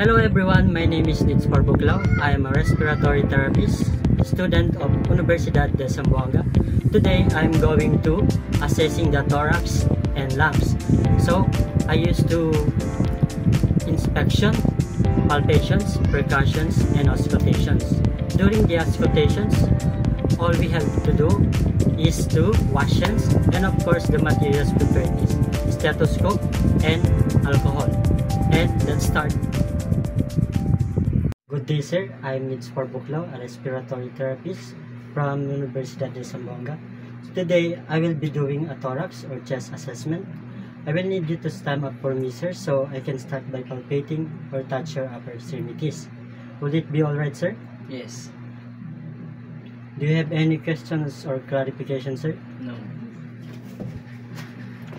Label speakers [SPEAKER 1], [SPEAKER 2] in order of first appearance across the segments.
[SPEAKER 1] Hello everyone, my name is Nitz Parbuklao. I am a respiratory therapist, student of Universidad de Zamboanga. Today I am going to assessing the thorax and lungs. So I used to inspection, palpations, percussions, and auscultations. During the auscultations, all we have to do is to wash hands, and of course the materials prepared is stethoscope and alcohol. And let's start. Good day sir, I'm Nitz Parbuklao, a respiratory therapist from Universidad de Zamboanga. So today I will be doing a thorax or chest assessment. I will need you to stand up for me sir, so I can start by palpating or touch your upper extremities. Will it be alright sir?
[SPEAKER 2] Yes.
[SPEAKER 1] Do you have any questions or clarification sir?
[SPEAKER 2] No.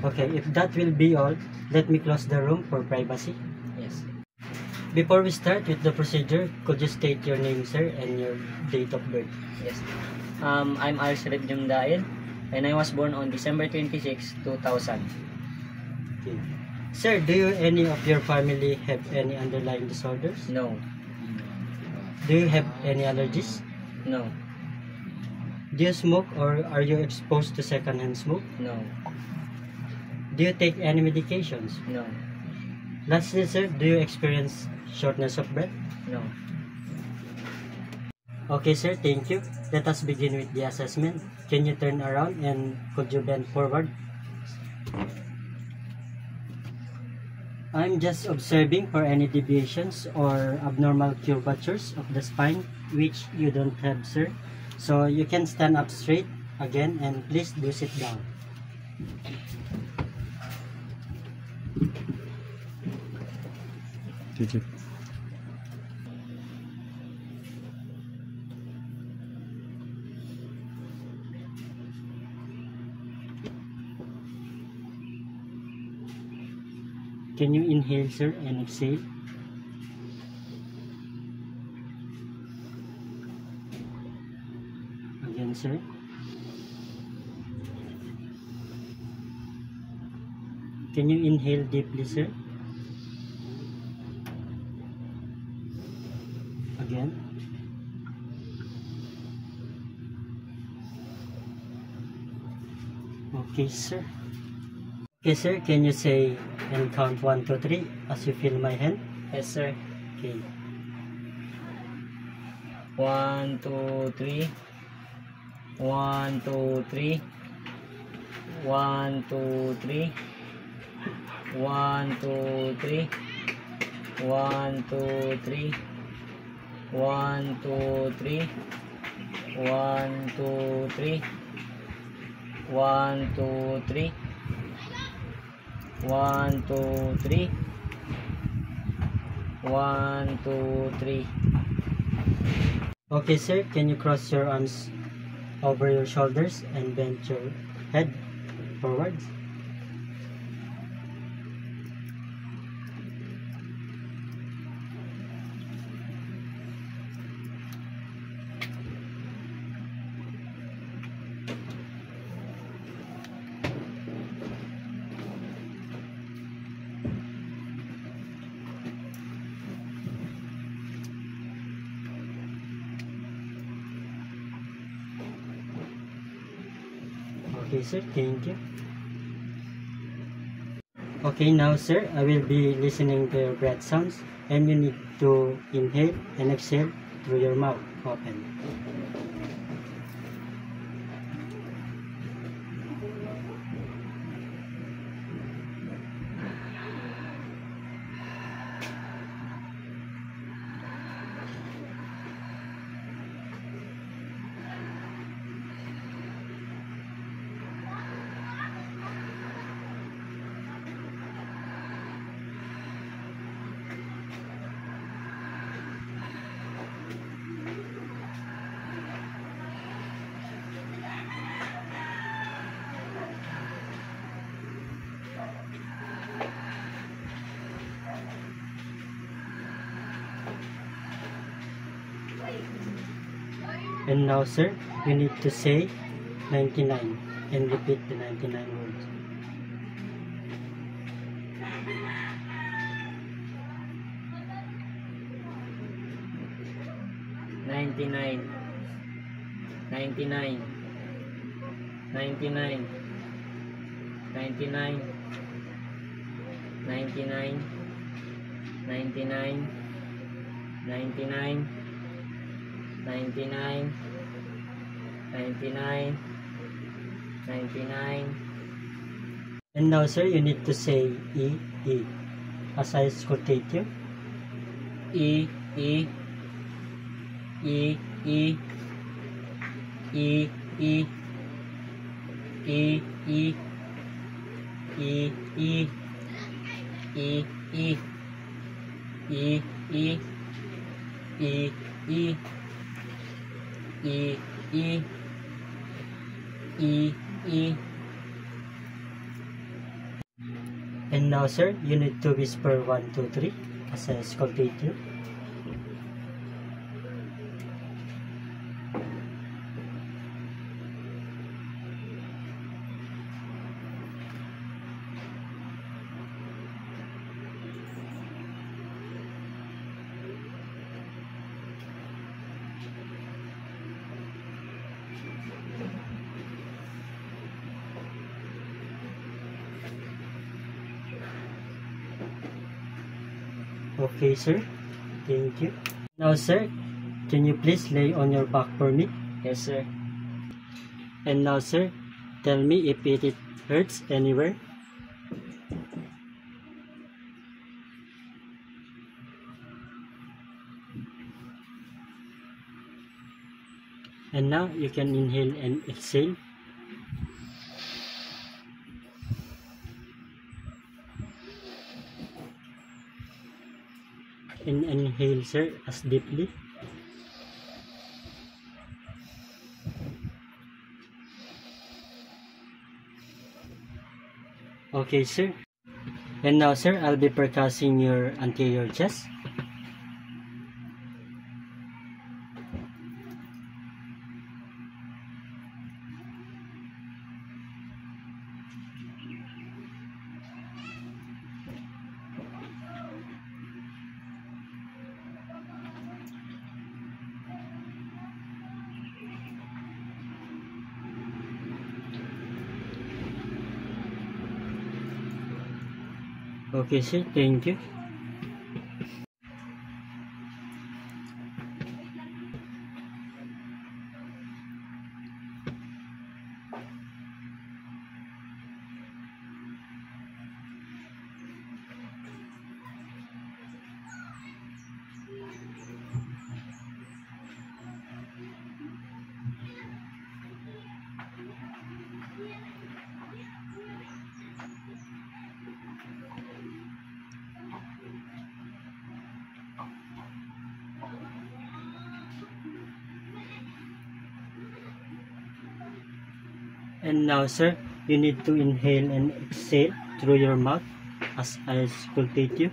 [SPEAKER 1] Okay, if that will be all, let me close the room for privacy.
[SPEAKER 2] Yes.
[SPEAKER 1] Before we start with the procedure, could you state your name sir and your date of birth?
[SPEAKER 2] Yes. I'm Alfred Jumdail, and I was born on December 26, 2000.
[SPEAKER 1] Okay. Sir, do you any of your family have any underlying disorders?
[SPEAKER 2] No.
[SPEAKER 1] Do you have any allergies?
[SPEAKER 2] No.
[SPEAKER 1] Do you smoke or are you exposed to secondhand smoke?
[SPEAKER 2] No.
[SPEAKER 1] Do you take any medications?
[SPEAKER 2] No.
[SPEAKER 1] Lastly sir, do you experience shortness of breath?
[SPEAKER 2] No.
[SPEAKER 1] Okay sir, thank you. Let us begin with the assessment. Can you turn around and could you bend forward? I'm just observing for any deviations or abnormal curvatures of the spine which you don't have sir. So you can stand up straight again and please do sit down.
[SPEAKER 3] Thank you.
[SPEAKER 1] Can you inhale sir and exhale? Again sir. Can you inhale deeply sir? Again. Okay sir. Okay sir, can you say and count 1, 2, 3 as you feel my hand?
[SPEAKER 2] Yes, sir.
[SPEAKER 1] Okay.
[SPEAKER 2] 1, 2, 3. 1, 2, 3. 1, 2, 3. 1, 2, 3. 1, 2, 3. 1, 2, 3. 1, 2, 3. 1, 2, 3. 1, 2, 3. 1, 2, 3.
[SPEAKER 1] Okay sir, can you cross your arms over your shoulders and bend your head forwards? Okay sir, thank you. Okay now sir, I will be listening to your breath sounds and you need to inhale and exhale through your mouth open. And now sir, you need to say 99 and repeat the 99 words.
[SPEAKER 2] 99, 99, 99, 99, 99, 99, 99, 99, 99, 99.
[SPEAKER 1] And now, sir, you need to say E, E, as I auscultate you.
[SPEAKER 2] E, E, E, E, E, E, E, E, E, E, E, E, E, E, E, E, E, E, E, E.
[SPEAKER 1] And now, sir, you need to whisper 1, 2, 3 as I auscultate you. Okay, sir. Thank you. Now, sir, can you please lay on your back for me?
[SPEAKER 2] Yes, sir.
[SPEAKER 1] And now, sir, tell me if it hurts anywhere. And now you can inhale and exhale. And inhale, sir, as deeply. Okay, sir. And now, sir, I'll be percussing your anterior chest. Okay, sir, thank you. And now, sir, you need to inhale and exhale through your mouth as I auscultate you.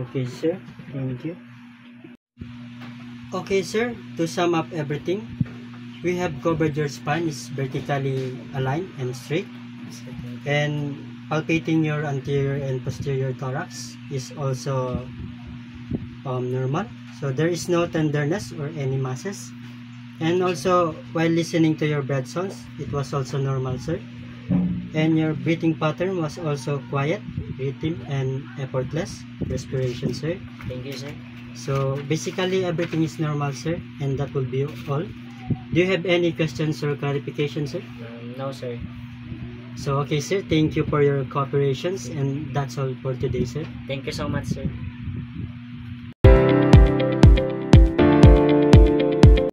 [SPEAKER 1] Okay, sir. Thank you. Okay, sir. To sum up everything, we have covered your spine is vertically aligned and straight, and palpating your anterior and posterior thorax is also normal. So there is no tenderness or any masses. And also, while listening to your breath sounds, it was also normal, sir. And your breathing pattern was also quiet, rhythm, and effortless respiration, sir.
[SPEAKER 2] Thank you, sir.
[SPEAKER 1] So basically everything is normal, sir, and that will be all. Do you have any questions or clarification, sir?
[SPEAKER 2] No, sir.
[SPEAKER 1] So okay, sir, thank you for your cooperations, and that's all for today, sir.
[SPEAKER 2] Thank you so much, sir.